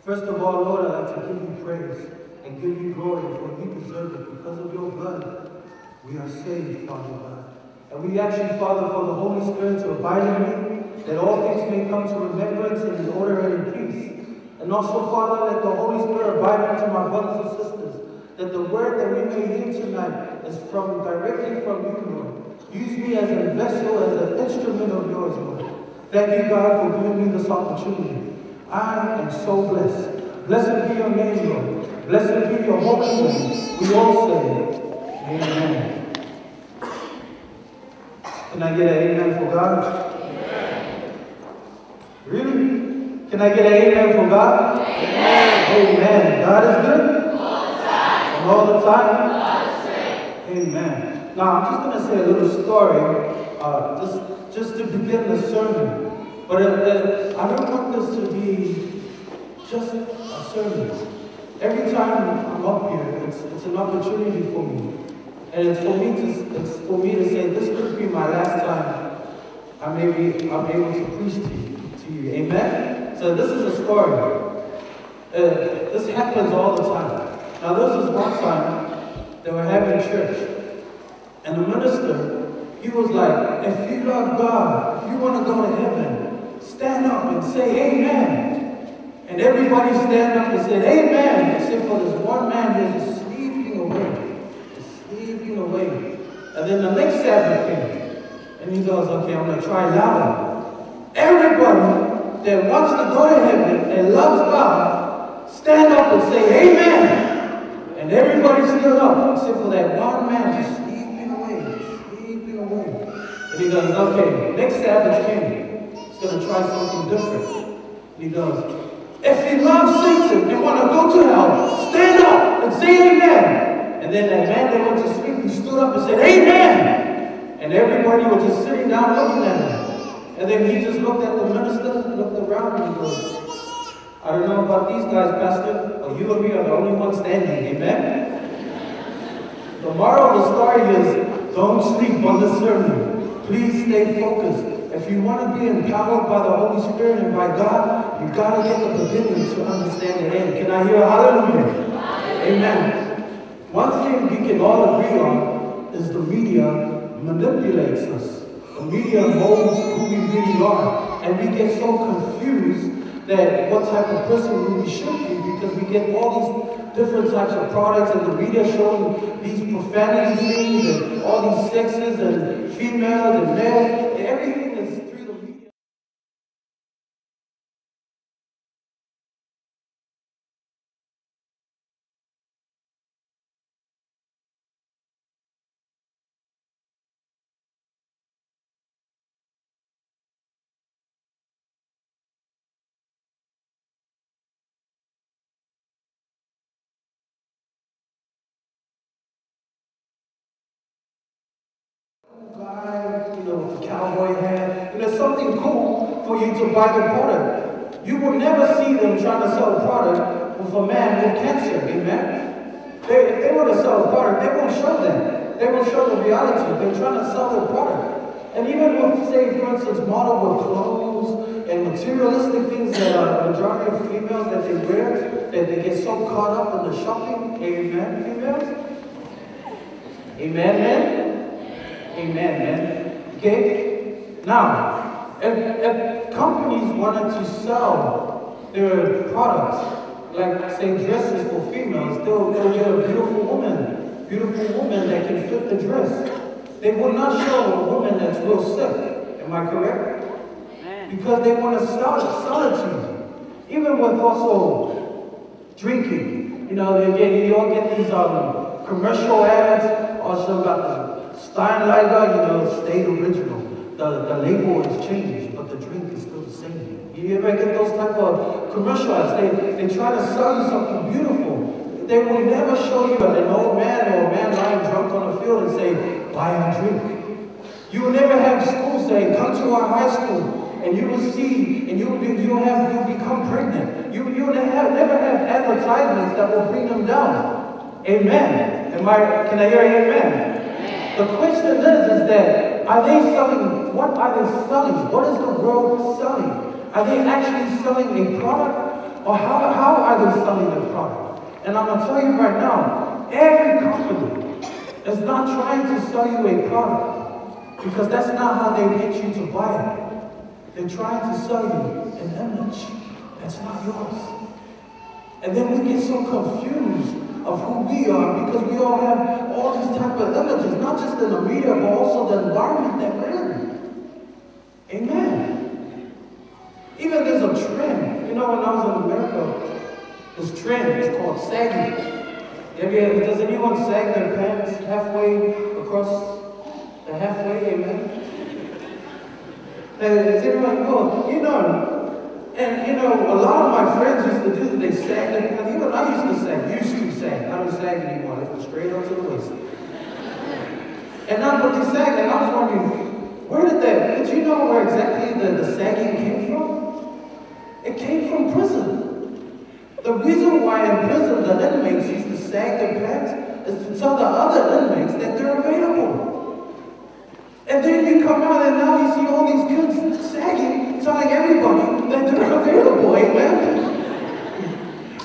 First of all, Lord, I'd like to give you praise and give you glory, for you deserve it. Because of your blood, we are saved, Father God. And we ask you, Father, for the Holy Spirit to abide in me, that all things may come to remembrance and in order and in peace. And also, Father, let the Holy Spirit abide into my brothers and sisters, that the word that we may hear tonight is directly from you, Lord. Use me as a vessel, as an instrument of yours, Lord. Thank you, God, for giving me this opportunity. I am so blessed. Blessed be your name, Lord. Blessed be your holy name. We all say, amen. Can I get an amen for God? Amen. Really? Can I get an amen for God? Amen. Amen. God is good? All the time. And all the time? God is great. Amen. Now, I'm just going to say a little story, just to begin the sermon. But I don't want this to be just a sermon. Every time I'm up here, it's an opportunity for me. And it's for me to say, this could be my last time I'm able to preach to you. Amen? So this is a story. This happens all the time. Now there was this one time they were having church. And the minister, he was like, if you love God, if you want to go to heaven, stand up and say amen. And everybody stand up and said amen, except for this one man who was sleeping away. And then the next Sabbath came. And he goes, okay, I'm going to try louder. Everybody that wants to go to heaven and loves God, stand up and say amen. And everybody stood up, except for that one man just sleeping away. And he goes, okay, next Sabbath came. He's going to try something different. And he goes, if you love Satan and want to go to hell, stand up and say amen. And then that man that went to sleep, he stood up and said, amen. And everybody was just sitting down looking at him. And then he just looked at the minister, looked around, and he goes, I don't know about these guys, Pastor, but you and me are the only ones standing, amen? The moral of the story is, don't sleep on the sermon. Please stay focused. If you want to be empowered by the Holy Spirit and by God, you've got to get the beginning to understand the end. Can I hear a hallelujah? Amen. One thing we can all agree on is the media manipulates us. The media molds who we really are. And we get so confused that what type of person we should be, because we get all these different types of products and the media showing these profanity things and all these sexes and females and males. And everything is through the media. Guy, with the cowboy hat, and there's something cool for you to buy the product. You will never see them trying to sell a product with a man with cancer, amen? If they want to sell a product, they won't show them. They won't show the reality. They're trying to sell their product. And even with, say, for instance, model with clothes and materialistic things that are majority of females that they wear, that they get so caught up in the shopping, amen, females? Amen, man? Amen, man. Okay? Now, if companies wanted to sell their products, like say dresses for females, they'll get a beautiful woman that can fit the dress. They will not show a woman that's real sick. Am I correct? Because they want to sell it to you. Even with also drinking. You all get these commercial ads, also about the Steinlager, stay original. The label is changed, but the drink is still the same. You ever get those type of commercial ads? They try to sell you something beautiful. They will never show you an old man or a man lying drunk on the field and say, buy a drink. You will never have school say, come to our high school, and you will see, and you'll become pregnant. You'll never have advertisements that will bring them down. Amen. Can I hear amen? The question is that, are they selling, what are they selling? What is the world selling? Are they actually selling a product Or how are they selling their product? And I'm going to tell you right now, every company is not trying to sell you a product because that's not how they get you to buy it. They're trying to sell you an image that's not yours. And then we get so confused of who we are because we all have all these type of images, not just in the media, but also the environment that we're in. Amen. Even there's a trend. You know, when I was in America, this trend is called sagging. Does anyone sag their pants halfway across the halfway? Amen. Is anyone, well, you know, and you know, a lot of my friends used to do, they sag their pants. Even I used to sag. I don't sag anymore. They go straight up to the waist. And now, but they sag, and I was wondering, did you know where exactly the sagging came from? It came from prison. The reason why in prison the inmates used to sag their pants is to tell the other inmates that they're available. And then you come out and now you see all these kids sagging, telling everybody that they're available, amen?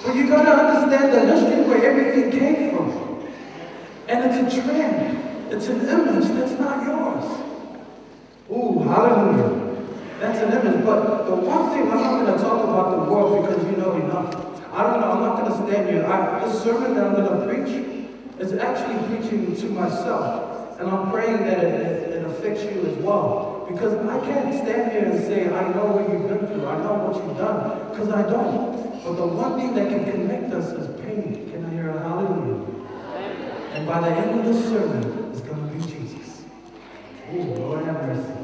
But you gotta understand the history where everything came from. And it's a trend. It's an image that's not yours. Ooh, hallelujah. That's an image. But the one thing, I'm not going to talk about the world because you know enough. I don't know, I'm not going to stand here. This sermon that I'm going to preach is actually preaching to myself. And I'm praying that it affects you as well. Because I can't stand here and say, I know what you've been through. I know what you've done. Because I don't. But the one thing that can connect us is pain. Can I hear a hallelujah? And by the end of this sermon, it's going to be Jesus. Ooh, Lord have mercy.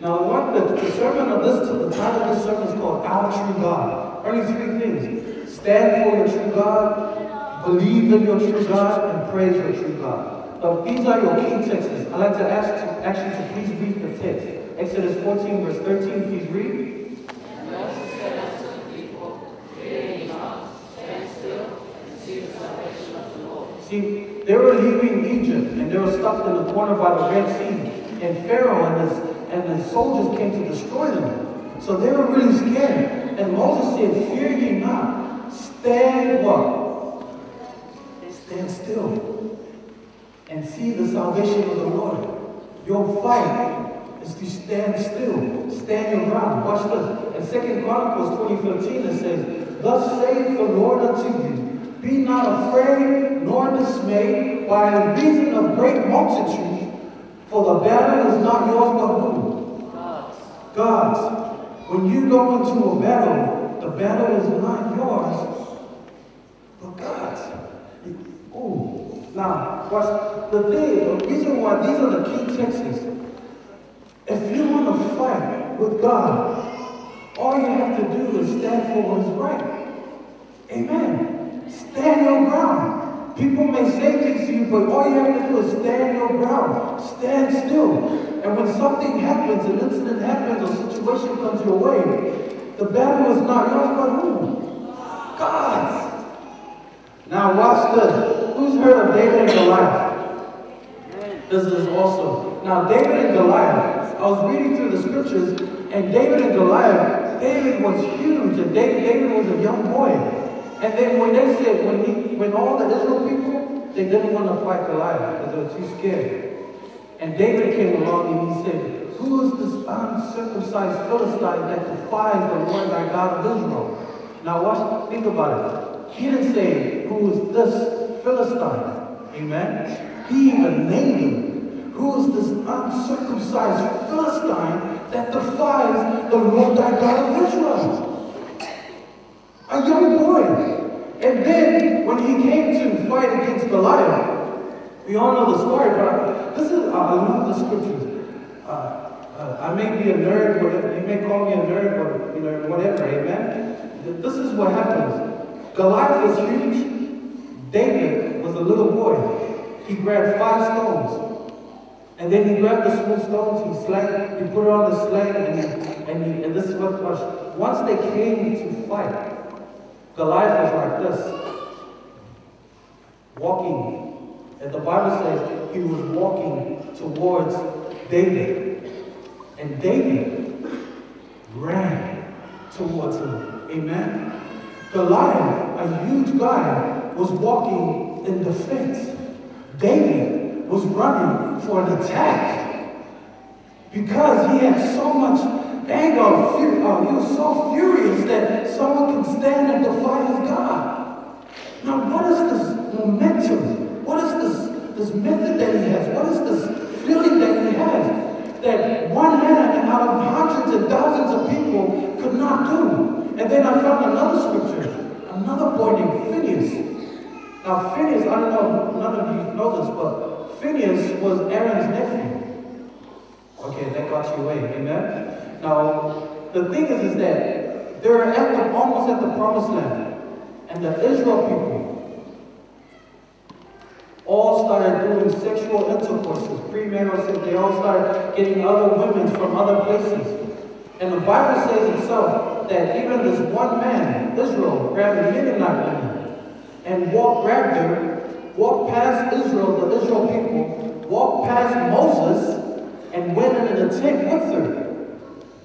Now, the sermon of this, the title of this sermon is called Our True God. Only three things. Stand for your true God, believe in your true God, and praise your true God. Now, these are your key texts. I'd like to ask you to please read the text. Exodus 14, verse 13, please read. See, they were leaving Egypt, and they were stuck in the corner by the Red Sea, and Pharaoh and his soldiers came to destroy them. So they were really scared. And Moses said, fear ye not, stand what? Stand still, and see the salvation of the Lord. Your fight is to stand still, stand your ground. Watch this. In 2 Chronicles 20:15, it says, thus saith the Lord unto you, be not afraid nor dismayed by reason of great multitude, for the battle is not yours but who? God's. When you go into a battle, the battle is not yours but God's. Ooh. Now, watch the thing, the reason why these are the key texts. If you want to fight with God, all you have to do is stand for what is right. Amen. Stand your ground. People may say things to you, but all you have to do is stand your ground. Stand still. And when something happens, an incident happens, a situation comes your way, the battle is not yours, but who? God's. Now watch this. Who's heard of David and Goliath? This is awesome. Now David and Goliath, I was reading through the scriptures, and David and Goliath, David was huge, and David was a young boy. And then when they said, when all the Israel people, they didn't want to fight Goliath because they were too scared. And David came along and he said, who is this uncircumcised Philistine that defies the Lord thy God of Israel? Now think about it. He didn't say, who is this Philistine? Amen? He even named him. Who is this uncircumcised Philistine that defies the Lord thy God of Israel? A young boy. And then, when he came to fight against Goliath, we all know the story, but I love the scriptures. I may be a nerd, whatever, you may call me a nerd, or whatever, amen? This is what happens. Goliath was huge. David was a little boy. He grabbed 5 stones. And then he grabbed the smooth stones, he put it on the sling, and this is what was, once they came to fight, Goliath was like this, walking. And the Bible says he was walking towards David. And David ran towards him. Amen? Goliath, a huge guy, was walking in defense. David was running for an attack because he had so much anger or fear. He was so furious that someone can stand and defy his God. Now, what is this momentum? What is this method that he has? What is this feeling that he has that one man out of hundreds and thousands of people could not do? And then I found another scripture, another boy named Phineas. Now, Phineas, I don't know, none of you know this, but Phineas was Aaron's nephew. Okay, that got you away, amen? Now, the thing is that they're almost at the promised land, and the Israel people all started doing sexual intercourses, premarital sex. They all started getting other women from other places. And the Bible says itself that even this one man, Israel, grabbed a Midianite woman and grabbed her, walked past Israel, the Israel people, walked past Moses, and went in an tent with her.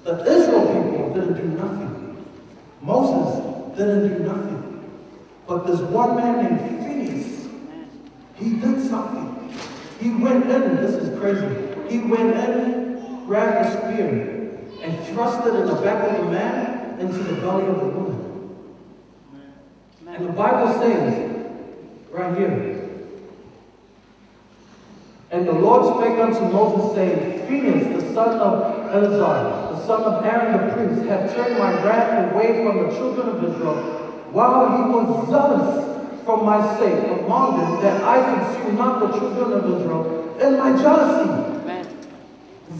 The Israel people didn't do nothing. Moses didn't do nothing. But this one man named Phineas, he did something. He went in, this is crazy, he went in, grabbed a spear, and thrust it in the back of the man into the belly of the woman. And the Bible says, right here, and the Lord spake unto Moses, saying, Phinehas, the son of Eleazar, the son of Aaron the priest, hath turned my wrath away from the children of Israel, while he was zealous for my sake among them, that I consume not the children of Israel in my jealousy. Amen.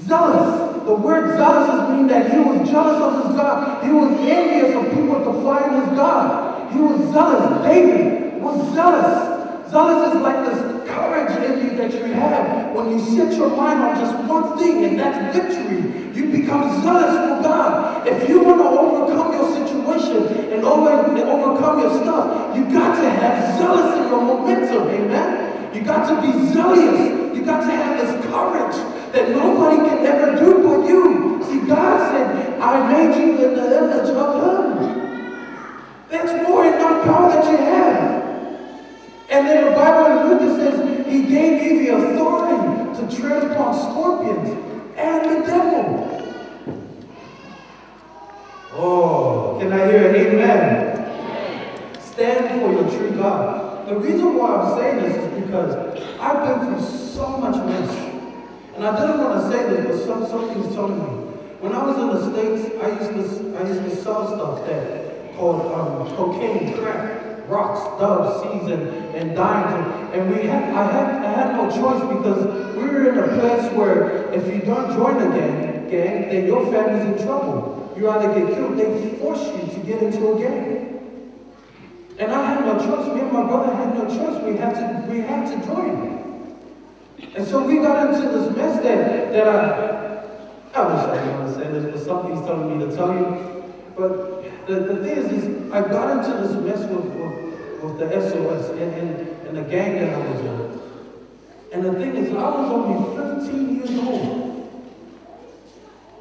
Zealous. The word zealous means that he was jealous of his God. He was envious of people defying his God. He was zealous. David was zealous. Zealous is like this courage in you that you have when you set your mind on just one thing, and that's victory. You become zealous for God. If you want to overcome your situation and overcome your stuff, you got to have zealous in your momentum, amen? You got to be zealous. You got to have this courage that nobody can ever do but you. See, God said, I made you in the image of Him. That's more than enough power that you have. And then the Bible in Luke says, He gave you the authority to tread upon scorpions and the devil. Oh, can I hear an amen? Stand for your true God. The reason why I'm saying this is because I've been through so much mess. And I didn't want to say this, but something's telling me. When I was in the States, I used to sell stuff that called cocaine, crack, rocks, doves, seeds, and dimes. And I had no choice because we were in a place where if you don't join a gang, then your family's in trouble. You either get killed, they force you to get into a gang. And I had no choice. Me and my brother had no choice. We had to join. And so we got into this mess that I wish I didn't want to say this, but something's telling me to tell you. But the thing is I got into this mess with the SOS and the gang that I was in. And the thing is, I was only 15 years old.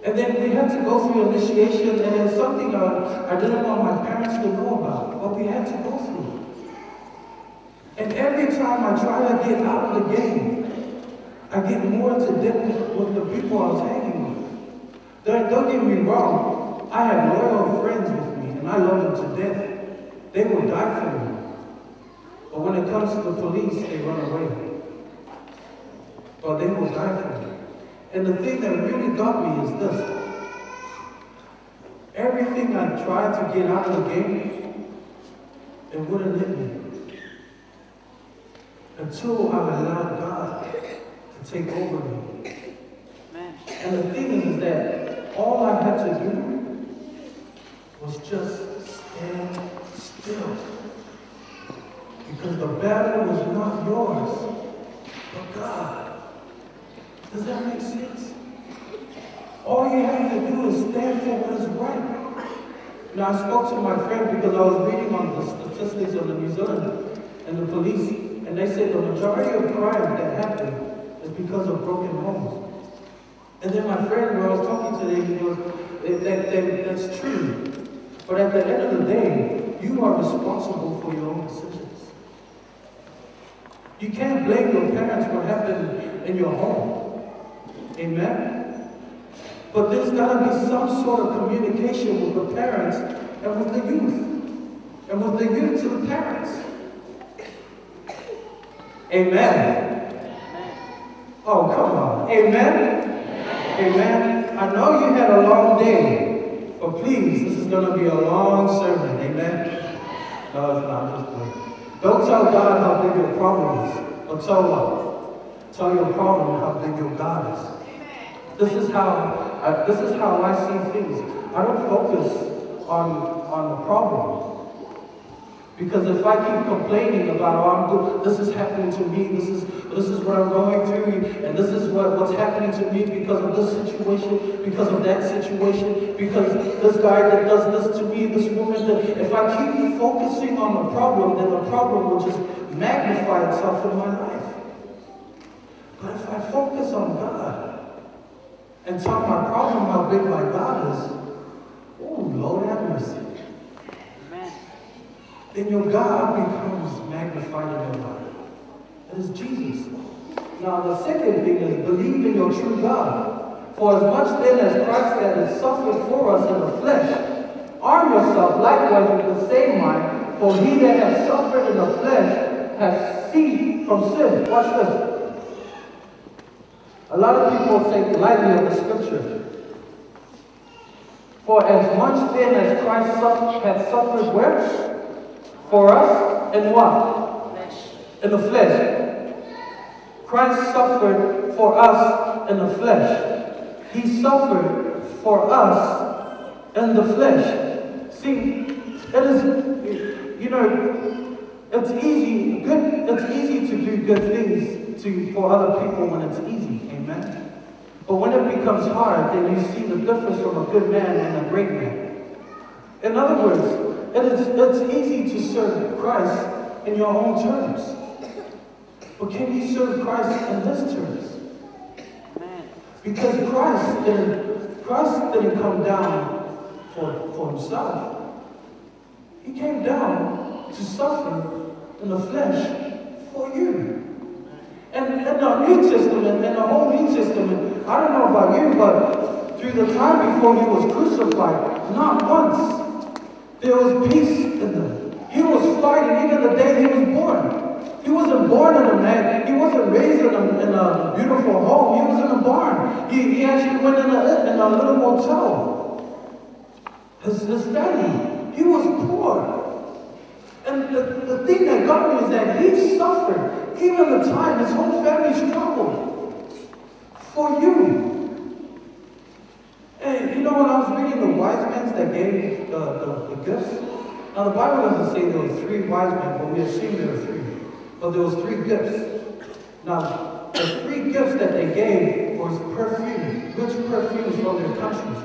And then we had to go through initiation, and it's something I didn't want my parents to know about, but we had to go through. And every time I try to get out of the game, I get more into debt with the people I was hanging with. Don't get me wrong, I had loyal friends with me, and I love them to death. They will die for me. But when it comes to the police, they run away. But they will die for me. And the thing that really got me is this. Everything I tried to get out of the game, it wouldn't hit me. Until I allowed God to take over me. And the thing is that all I had to do was just stand still. Because the battle was not yours, but God. Does that make sense? All you have to do is stand for what is right. Now, I spoke to my friend because I was reading on the statistics of the New Zealand and the police, and they said the majority of crimes that happen is because of broken homes. And then my friend, who I was talking to, he goes, that's true. But at the end of the day, you are responsible for your own decisions. You can't blame your parents for what happened in your home. Amen? But there's got to be some sort of communication with the parents and with the youth. And with the youth to the parents. Amen? Oh, come on. Amen? Amen? I know you had a long day, but please, this is going to be a long sermon. Amen? No, it's not. Just wait. Don't tell God how big your problem is. But tell what? Tell your problem how big your God is. This is how I see things. I don't focus on the problem. Because if I keep complaining about, oh, I'm good, this is happening to me, this is what I'm going through, and this is what's happening to me because of this situation, because of that situation, because this guy that does this to me, this woman, if I keep focusing on the problem, then the problem will just magnify itself in my life. But if I focus on God and tell my problem how big my God is, oh, Lord have mercy. Then your God becomes magnified in your life. That is Jesus. Now the second thing is believe in your true God. For as much then as Christ has suffered for us in the flesh, arm yourself likewise with the same mind, for he that has suffered in the flesh has ceased from sin. Watch this. A lot of people take lightly of the scripture. For as much then as Christ had suffered where? For us, in what? Flesh. In the flesh. Christ suffered for us in the flesh. He suffered for us in the flesh. See, it is, you know, it's easy to do good things for other people when it's easy, amen? But when it becomes hard, then you see the difference from a good man and a great man. In other words, it's easy to serve Christ in your own terms. But can you serve Christ in his terms? Because Christ didn't come down for himself. He came down to suffer in the flesh for you. And in the New Testament, in the whole New Testament, I don't know about you, but through the time before he was crucified, not once there was peace in them. He was fighting even the day he was born. He wasn't born in a man. He wasn't raised in a beautiful home. He was in a barn. He actually went in a little motel. His family, he was poor. And the thing that got me is that he suffered. Even the time his whole family struggled for you. And you know, when I was reading the wise men that gave the gifts, now the Bible doesn't say there were 3 wise men, but we assume there were 3. But there was 3 gifts. Now, the 3 gifts that they gave was perfume. Which perfumes from their countries?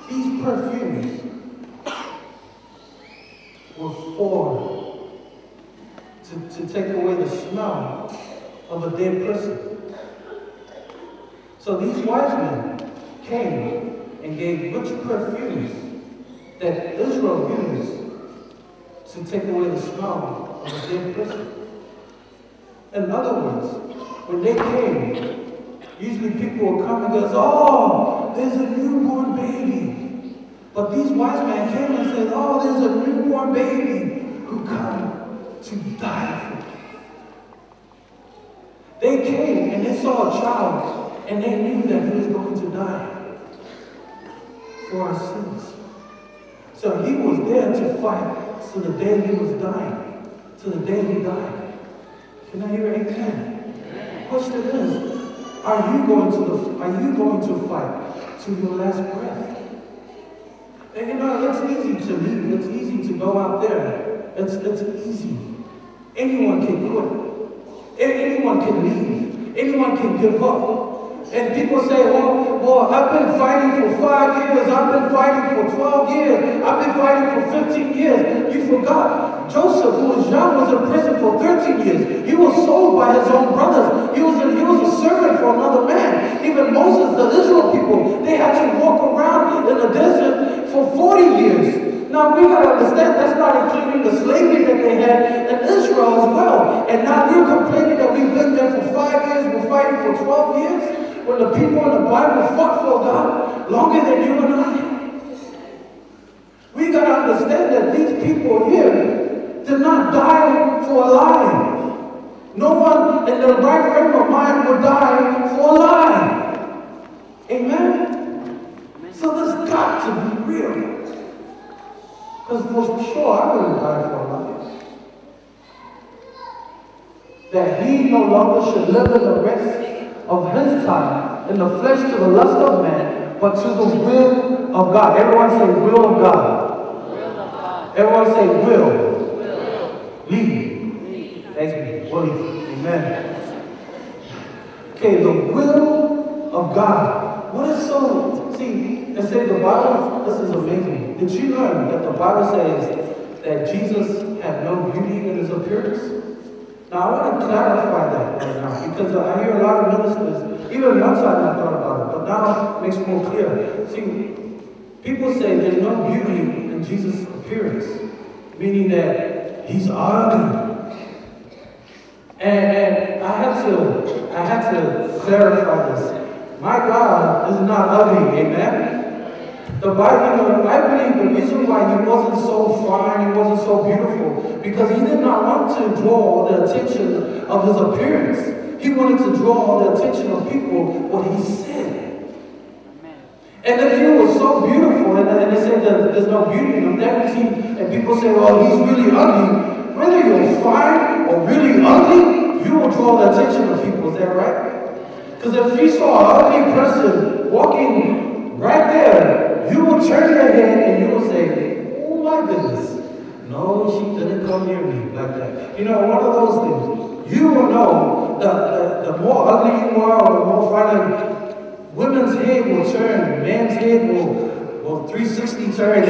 These perfumes were for to take away the smell of a dead person. So these wise men came and gave rich perfumes that Israel used to take away the smell of a dead person. In other words, when they came, usually people would come and go, oh, there's a newborn baby. But these wise men came and said, oh, there's a newborn baby who come to die for you. They came and they saw a child and they knew that he was going to die for our sins. So he was there to fight to the day he was dying, to the day he died. Can I hear amen? The question is, are you going to fight to your last breath? And you know, it's easy to leave. It's easy to go out there. It's easy. Anyone can quit. Anyone can leave. Anyone can give up. And people say, well, I've been fighting for 5 years. I've been fighting for 12 years. I've been fighting for 15 years. You forgot. Joseph, who was young, was in prison for 13 years. He was sold by his own brothers. He was a servant for another man. Even Moses, the Israel people, they had to walk around in the desert for 40 years Now we got to understand that's not including the slavery that they had in Israel as well. And now we're complaining that we've been there for 5 years, we're fighting for 12 years, when the people in the Bible fought for God longer than you and I. We got to understand that these people here did not die for a lie. No one in their right frame of mind would die for a lie. Amen? So there's got to be real. Because for sure, I wouldn't die for a lie. That he no longer should live in the rest of his time in the flesh to the lust of man, but to the will of God. Everyone say will of God. Will of God. Everyone say will. Will. Lead. That's me. Will. Amen. Okay, the will of God. What is so, see, it says the Bible, this is amazing. Did you learn that the Bible says that Jesus had no beauty in his appearance? Now, I want to clarify that right now, because I hear a lot of ministers, even one time I thought about it, but now it makes more clear. See, people say there's no beauty in Jesus' appearance, meaning that he's ugly. And I had to clarify this. My God is not ugly, amen? The Bible, I believe the reason why he wasn't so fine, he wasn't so beautiful, because he did not want to draw the attention of his appearance. He wanted to draw the attention of people what he said. And if he was so beautiful, and they say that there's no beauty in him, that means and people say, well, he's really ugly. Whether you're fine or really ugly, you will draw the attention of people. Is that right? Because if you saw an ugly person walking right there, you will turn your head and you will say, oh my goodness. No, she didn't come near me like that. You know, one of those things. You will know the more ugly you are or the more fine, women's head will turn, man's head will 360 turn.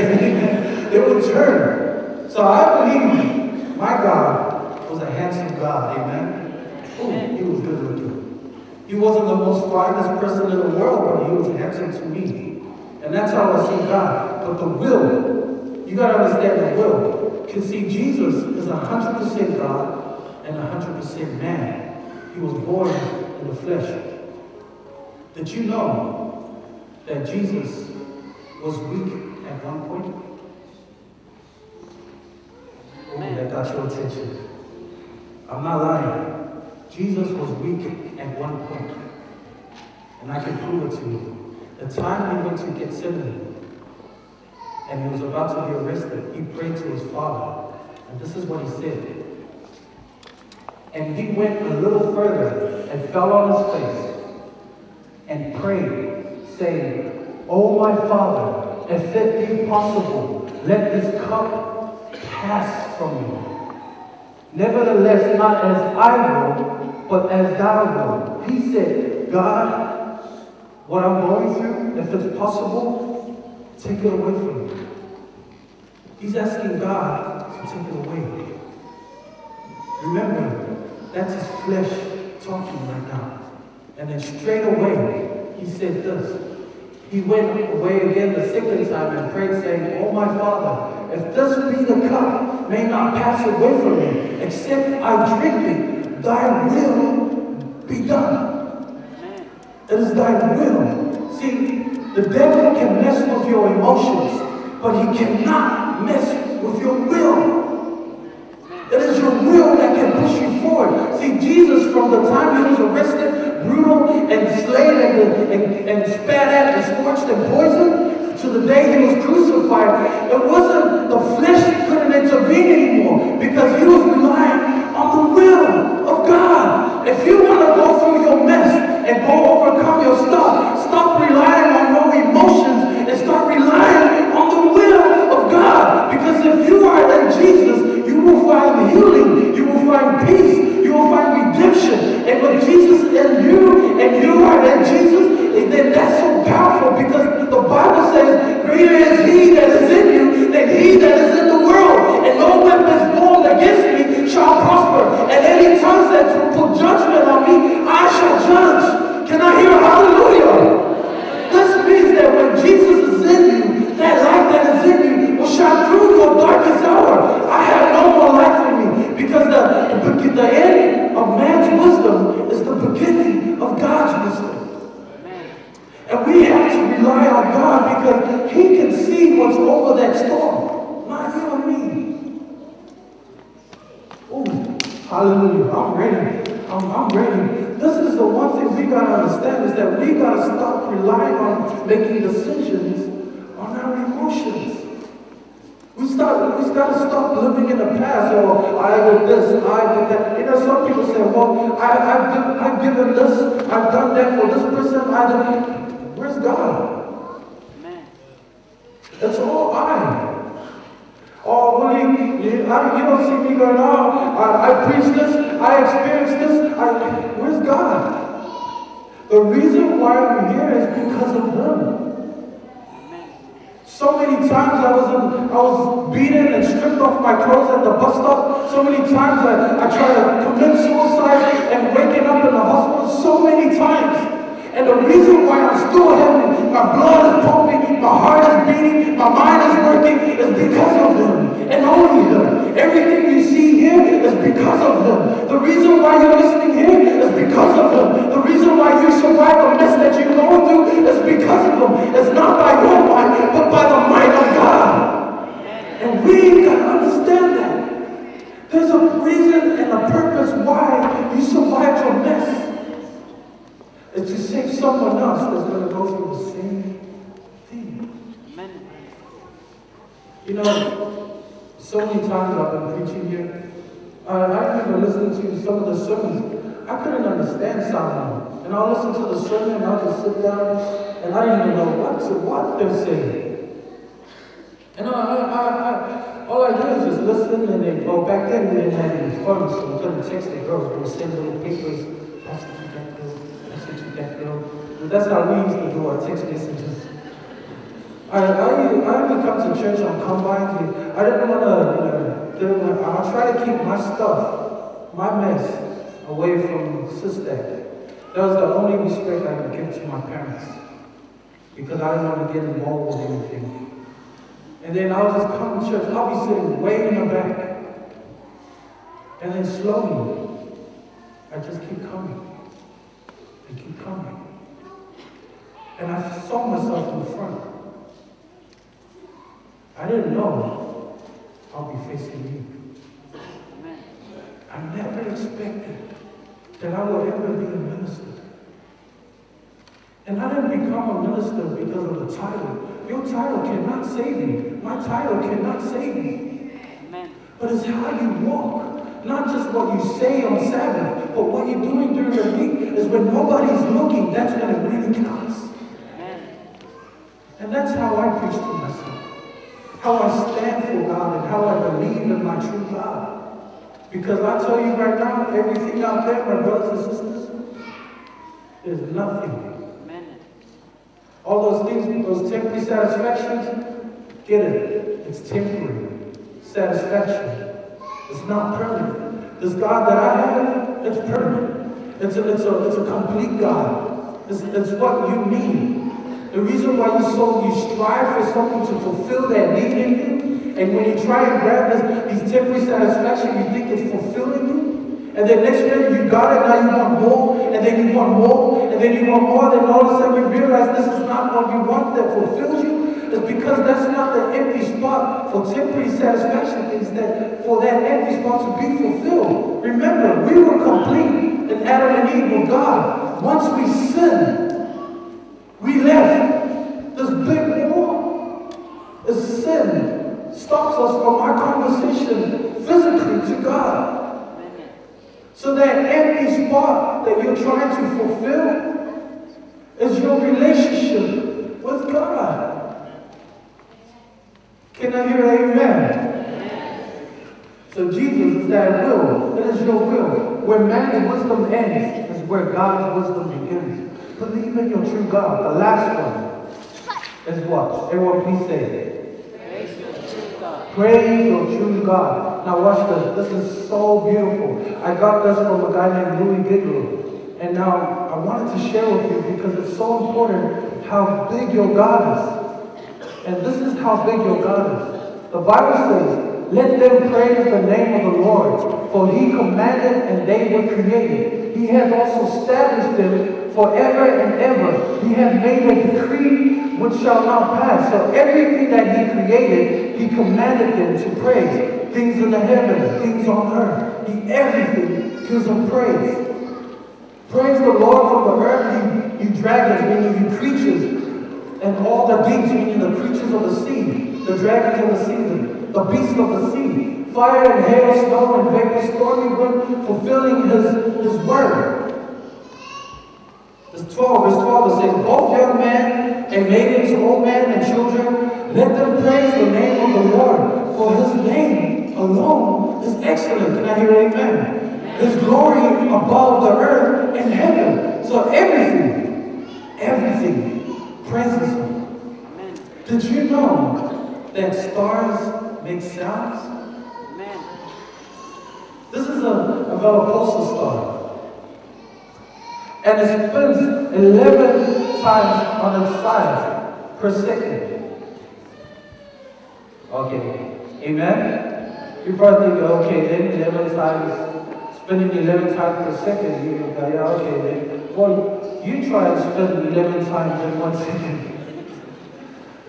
It will turn. So I believe my God was a handsome God, amen? Oh, he was good looking. He wasn't the most finest person in the world, but he was handsome to me. And that's how I see God. But the will, you got to understand the will. Because see, Jesus is 100% God and 100% man. He was born in the flesh. Did you know that Jesus was weak at one point? Oh, that got your attention. I'm not lying. Jesus was weak at one point. And I can prove it to you. The time he went to Gethsemane and he was about to be arrested, he prayed to his Father. And this is what he said. And he went a little further and fell on his face and prayed, saying, "Oh my Father, if it be possible, let this cup pass from me. Nevertheless, not as I will, but as thou wilt." He said, God, what I'm going through, if it's possible, take it away from me. He's asking God to take it away. Remember, that's his flesh talking right now. And then straight away, he said this. He went away again the second time and prayed, saying, "Oh my Father, if this be the cup, may not pass away from me, except I drink it, thy will be done." It is thy will. See, the devil can mess with your emotions, but he cannot mess with your will. It is your will that can push you forward. See, Jesus, from the time he was arrested, brutal and slain and spat at and scorched and poisoned, to the day he was crucified, it wasn't the flesh that couldn't intervene anymore, because he was relying on the will of God. If you want to go through your mess and go overcome your stuff, stop relying on your emotions and start relying on the will of God. Because if you are in Jesus, you will find healing, you will find peace, you will find redemption. And when Jesus is in you and you are in Jesus, then that's so powerful, because the Bible says, greater is he that is in you than he that is in the world. And no weapons formed against me shall prosper. And any tongues that put judgment on me, I shall judge. Can I hear a hallelujah? This means that when Jesus is in you, that light that is in you will shine through Hallelujah. I'm ready. I'm ready. This is the one thing we got to understand is that we got to stop relying on making decisions on our emotions. We got to stop living in the past. Oh, I did this, I did that. You know, some people say, well, I've given this, I've done that for this person. Where's God? Amen. It's all I. Oh, Willie, you don't see me going, oh, I preach this, I experience this. Where's God? The reason why I'm here is because of Him. So many times I was beaten and stripped off my clothes at the bus stop. So many times I tried to commit suicide and waking up in the hospital. So many times. And the reason why I'm still here, my blood is pumping, my heart is beating, my mind is working, is because of Him. And only Him. Everything you see here is because of Him. The reason why you're listening here is because of Him. The reason why you survive the mess that you're going through is because of Him. It's not by your might, but by the might of God. And we got to understand that. There's a reason and a purpose why you survived your mess. It's to save someone else that's going to go through the same thing. Amen. You know, so many times I've been preaching here. I remember listening to some of the sermons. I couldn't understand some. And I'll listen to the sermon and I'll just sit down and I didn't even know what they're saying. And all I do is just listen and then go back then. We didn't have any phones, so we couldn't text the girls. We'll send little papers. But that's how we used to do our text messages. I only come to church on Combine. I didn't want to, I try to keep my stuff, my mess, away from Sister. That was the only respect I could give to my parents. Because I didn't want to get involved with anything. And then I'll just come to church. I'll be sitting way in the back. And then slowly, I just keep coming. I keep coming. And I saw myself in front. I didn't know I'll be facing you. I never expected that I would ever be a minister. And I didn't become a minister because of the title. Your title cannot save me. My title cannot save me. Amen. But it's how you walk. Not just what you say on Sabbath, but what you're doing during the week is when nobody's looking. That's when it really counts. And that's how I preach to myself. How I stand for God and how I believe in my true God. Because I tell you right now, everything out there, my brothers and sisters, is nothing. Amen. All those things, those temporary satisfactions, get it. It's temporary satisfaction. It's not permanent. This God that I have, it's permanent. It's a complete God. It's what you need. The reason why you strive for something to fulfill that need in you, and when you try and grab these temporary satisfaction, you think it's fulfilling you, and then next minute you got it, now you want more, and then you want more, and then you want more, then all of a sudden you realize this is not what you want that fulfills you. It's because that's not the empty spot for temporary satisfaction. It's that for that empty spot to be fulfilled. Remember, we were complete in Adam and Eve with God. Once we sinned, we left. This big wall is sin. Stops us from our conversation physically to God. So that empty spot that you're trying to fulfill is your relationship with God. Can I hear amen? So Jesus is that will. That is your will. Where man's wisdom ends is where God's wisdom begins. Believe in your true God. The last one is what? Everyone please say it. Praise your true God. Praise your true God. Now watch this. This is so beautiful. I got this from a guy named Louis Giglio. And now I wanted to share with you because it's so important how big your God is. And this is how big your God is. The Bible says, let them praise the name of the Lord, for He commanded and they were created. He has also established them forever and ever. He hath made a decree which shall not pass. So everything that he created, he commanded them to praise. Things in the heaven, things on earth. He everything gives him praise. Praise the Lord from the earth, you dragons, meaning you creatures, and all the deeps, meaning the creatures of the sea, the dragons of the sea, the beasts of the sea, fire and hail, snow and vapor, stormy wind, fulfilling his word. Verse 12 it says, both young men and maidens, old men and children, let them praise the name of the Lord, for his name alone is excellent. Can I hear amen? His glory above the earth and heaven. So everything praises him. Amen. Did you know that stars make sounds? Amen. This is a Velaposa star. And it spins 11 times on its side per second. Okay. Amen? You probably think, okay, then 11 times. Spinning 11 times per second, you go, yeah, okay then. Well, you try and spin 11 times in 1 second.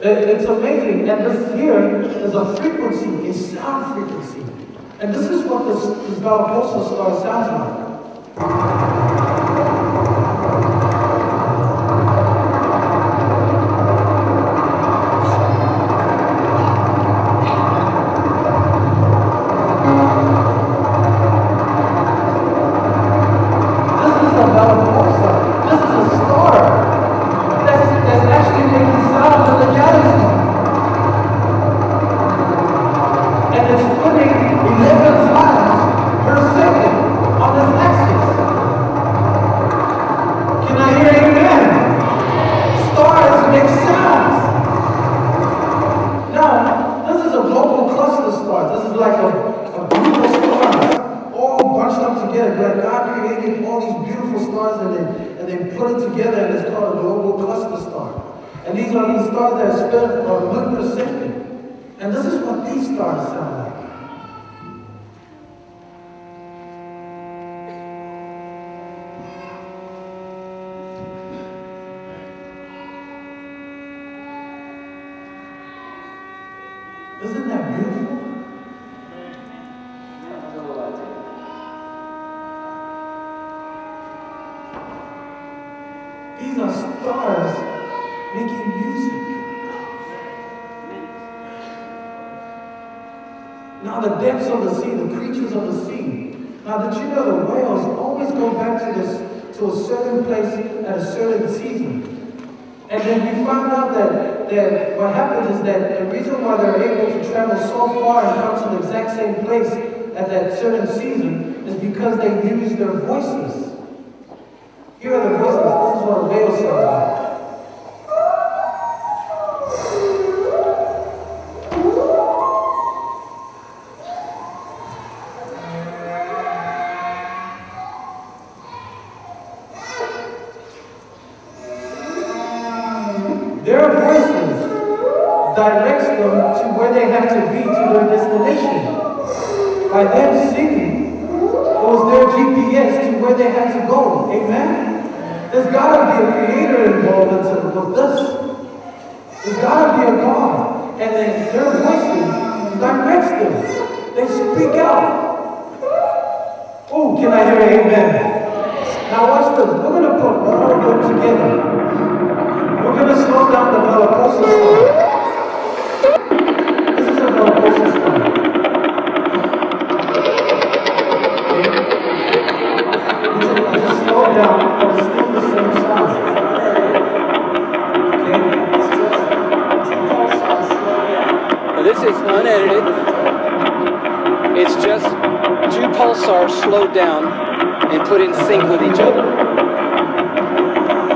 It's amazing. And this here is a frequency, a sound frequency. And this is what this Velaposa star sounds like. And this is what these stars sound like. Isn't that beautiful? These are stars making music. Now the depths of the sea, the creatures of the sea. Now did you know the whales always go back to a certain place at a certain season? And then we found out that what happens is that the reason why they're able to travel so far and come to the exact same place at that certain season is because they use their voices. Here are the voices. This is what a whale sounds like. Their voices directs them to where they have to be, to their destination. By them singing, it was their GPS to where they had to go. Amen? There's got to be a creator involved with this. There's got to be a God. And then their voices directs them. They speak out. Oh, can I hear an amen? Now watch this. We're going to put all of them together. We're going to slow down the Velaposa star. This is a Velaposa star. Okay? We just slow down, but it's still the same sound. Okay? Now this is unedited. It's just two pulsars slowed down and put in sync with each other.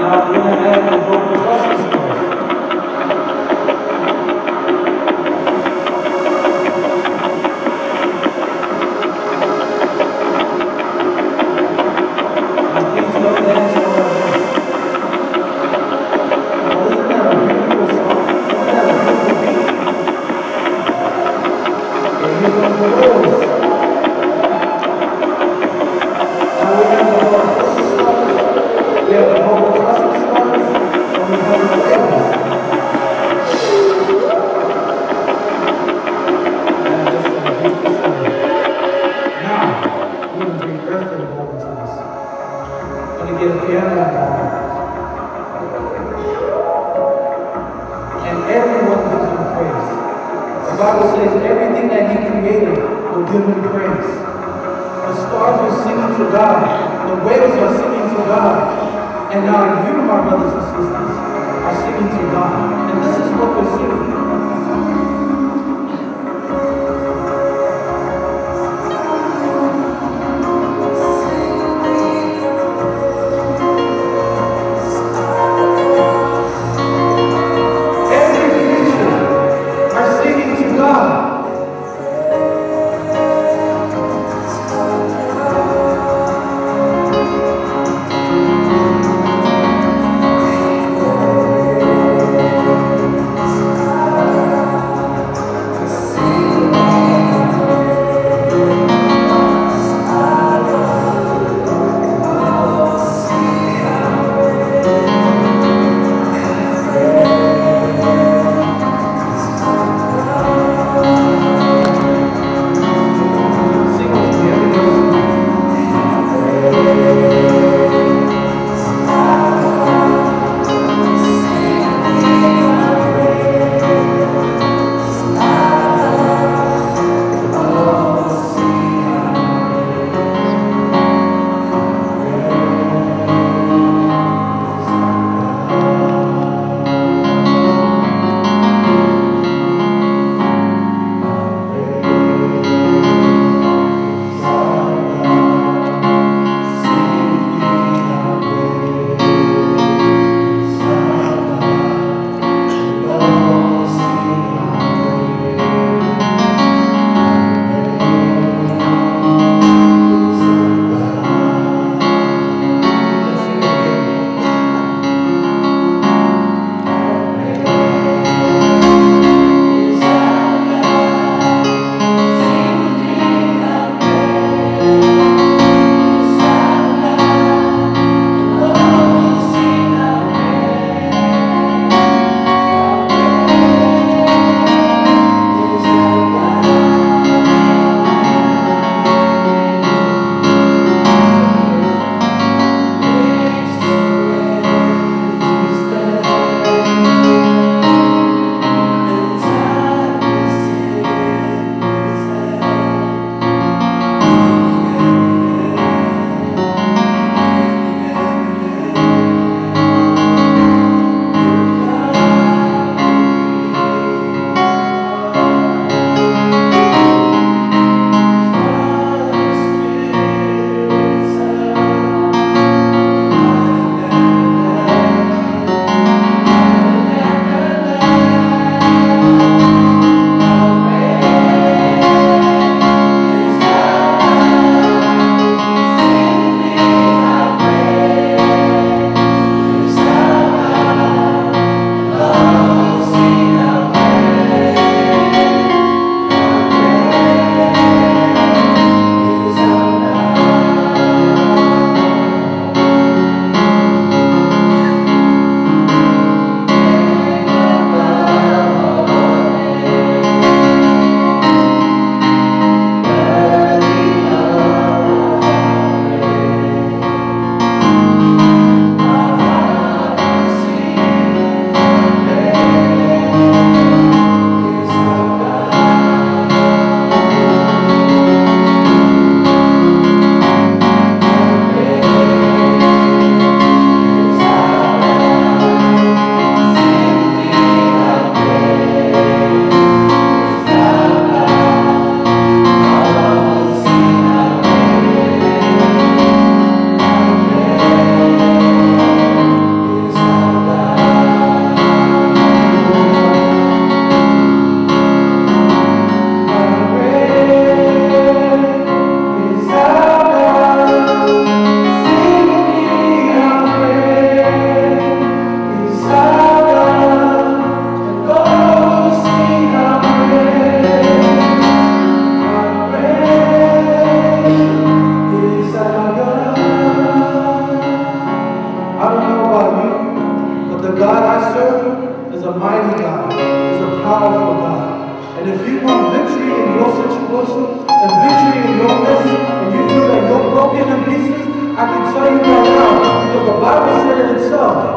Now we're going to add the vocal cluster stars. Please know that it's all of this. Well, isn't that a beautiful song? Isn't that a beautiful beat? Okay, here comes the words. Now we have the vocal cluster stars. We have the vocal piano ball. And everyone gives him praise. The Bible says everything that he created will give him praise. The stars are singing to God. The waves are singing to God. And now you, my brothers and sisters, are singing to God. And this is what we're singing.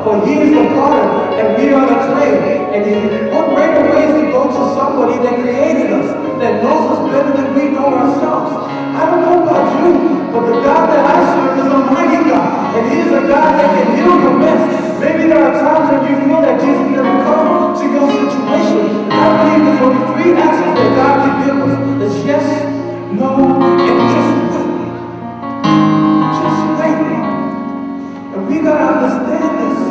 For he is the potter, and we are the clay. And what greater ways to go to somebody that created us, that knows us better than we know ourselves. I don't know about you, but the God that I serve is a mighty God. And he is a God that can heal your mess. Maybe there are times when you feel that Jesus didn't come to your situation. I believe there's only three answers that God can give us. It's yes, no, and just wait. Just wait. And we got to understand this.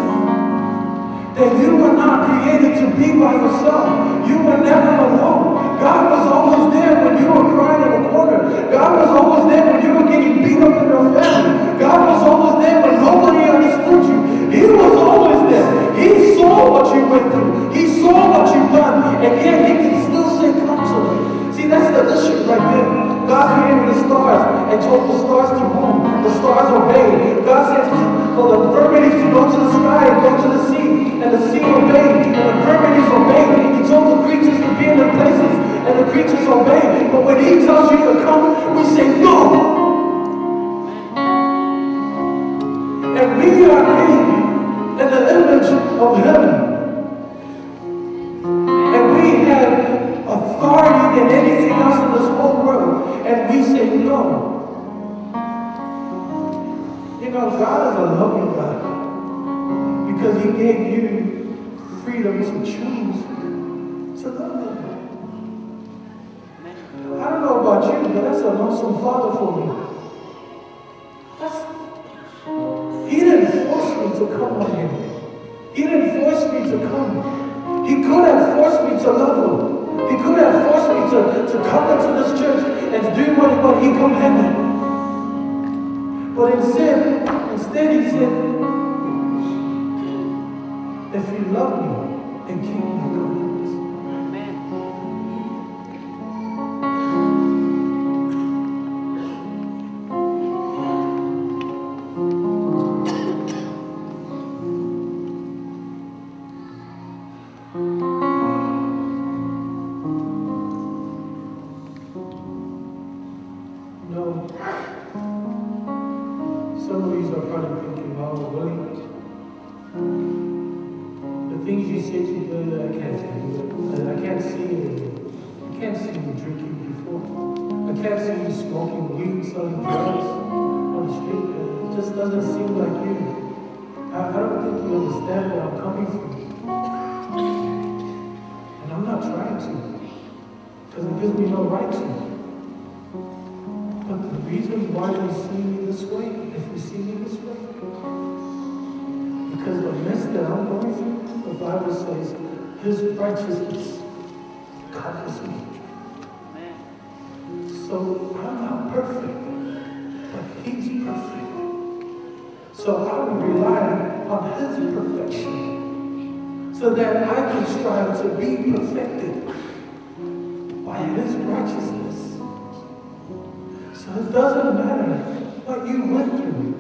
That you were not created to be by yourself. You were never alone. God was always there when you were crying in the corner. God was always there when you were getting beat up in your family. God was always there when nobody understood you. He was always there. He saw what you went through. He saw what you've done. And yet he can still say, come to me. See, that's the issue right there. God created the stars and told the stars to move. The stars obeyed. God said for the firmaments to go to the sky and go to the sea. And the sea obeyed. And the firmaments obeyed. He told the creatures to be in their places. And the creatures obeyed. But when he tells you to come, we say no. And we are made in the image of him. And we have authority than anything else in this whole world. And we say no. You know, God is a loving God. Because he gave you freedom to choose to love him. I don't know about you, but that's an awesome father for me. He didn't force me to come on him. He didn't force me to come. He could have forced me to love him. He could have forced me to come into this church and do what he commanded. But instead he said, if you love me, then keep my commandments. No. Some of these are probably thinking, oh, Willie, the things you say today, I can't do it. I can't see it. I can't see you drinking before. I can't see you smoking weed, selling drugs on the street. It just doesn't seem like you. I don't think you understand where I'm coming from. And I'm not trying to, because it gives me no right to. But the reason why you see me this way, if you see me this way, because the mess that I'm going through, the Bible says, his righteousness covers me. So I'm not perfect, but he's perfect. So I will rely on his perfection, so that I can strive to be perfected by his righteousness. So it doesn't matter what you went through.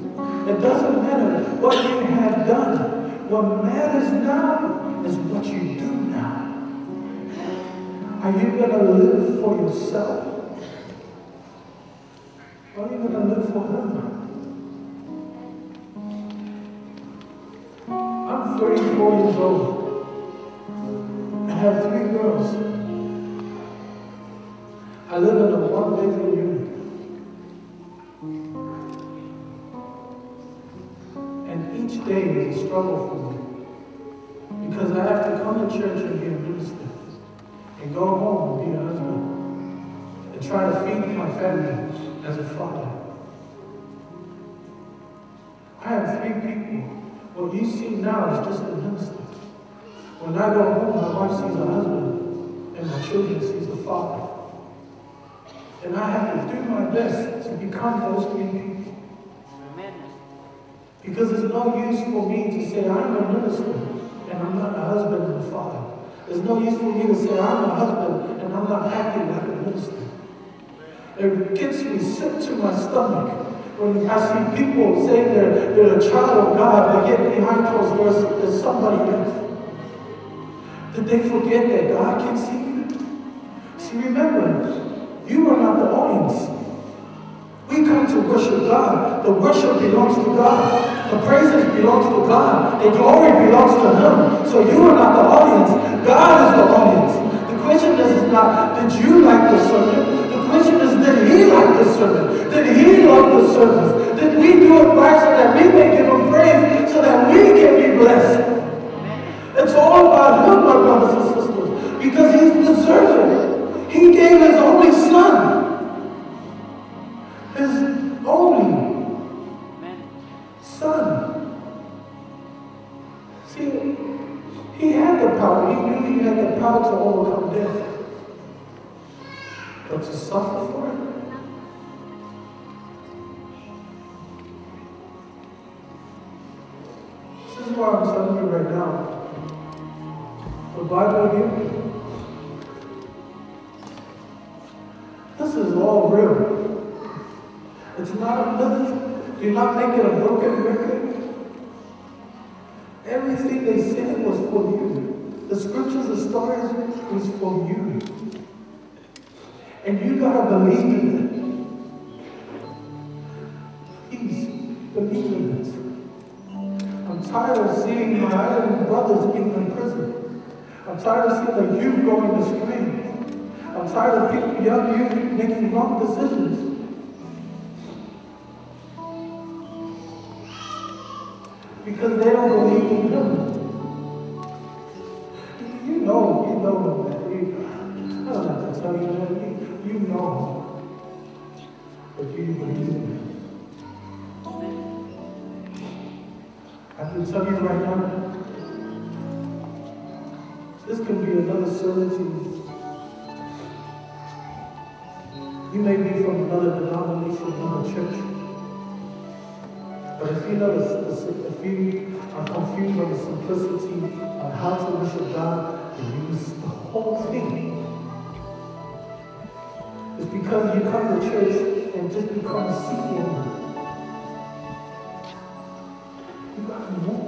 It doesn't matter what you have done. What matters now is what you do now. Are you going to live for yourself? Or are you going to live for him? I'm 34 years old. I have 3 girls. I live in a 1-bedroom unit. Each day is a struggle for me, because I have to come to church and be a minister, and go home and be a husband, and try to feed my family as a father. I have 3 people. What you see now is just a minister. When I go home, my wife sees a husband, and my children sees a father. And I have to do my best to become those 3 people. Because there's no use for me to say I'm a minister and I'm not a husband and a father. There's no use for me to say I'm a husband and I'm not acting like a minister. It gets me sick to my stomach when I see people saying they're a child of God, but yet behind closed doors there's somebody else. Did they forget that God can see you? See, remember, you are not the audience. We come to worship God. The worship belongs to God. The praises belongs to God. The glory belongs to Him. So you are not the audience. God is the audience. The question is not, did you like the sermon? The question is, did He like the sermon? Did He love the service? Did we do it right so that we may give Him praise, so that we can be blessed? It's all about Him, my brothers and sisters, because He's deserving. He gave His only Son. His only Son. See, He had the power. He knew He had the power to overcome death. But to suffer for it? This is why I'm telling you right now. The Bible here, this is all real. It's not a myth. You're not making a broken record. Everything they said was for you. The scriptures, the stories was for you. And you gotta believe in it. Please, believe in it. I'm tired of seeing my own brothers being in prison. I'm tired of seeing the youth going astray. I'm tired of people, young youth making wrong decisions. Because they don't believe in Him. You know that. I don't have to tell you that. You know. But do you believe in Him? I can tell you right now, this can be another sermon to you. You may be from another denomination, another church. But if you are confused on the simplicity on how to worship God, and use the whole thing, it's because you come to church and just become a seat in. You gotta move.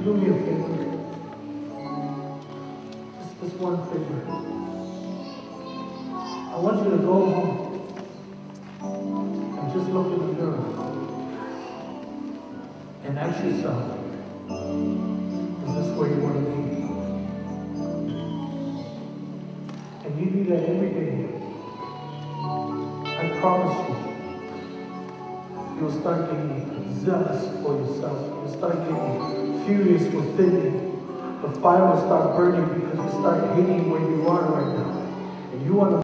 Do me a favor. Just one favor. I want you to go home and just look in the mirror and ask yourself, is this where you want to be? And you do that every day. I promise you, you'll start getting zealous for yourself. You'll start getting furious within you. The fire will start burning because you start hating where you are right now. And you want to